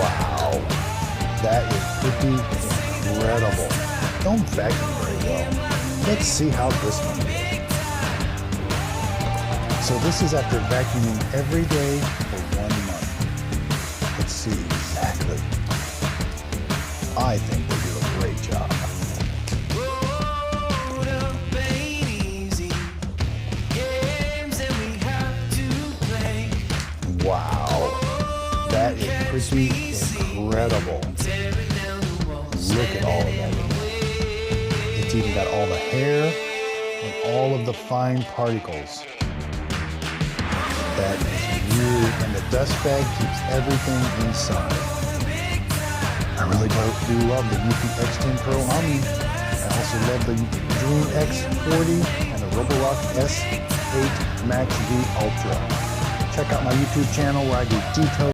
Wow, that is pretty incredible. Don't vacuum very well. Let's see how this one is. So this is after vacuuming every day for 1 month. Let's see exactly. I think they do a great job. Wow, that is pretty incredible. Look at all of that. It's even got all the hair and all of the fine particles. That is really, and the dust bag keeps everything inside. I really do love the eufy X10 Pro Omni. I also love the Dream X40 and the Roborock S8 Max V Ultra. Check out my YouTube channel where I do detailed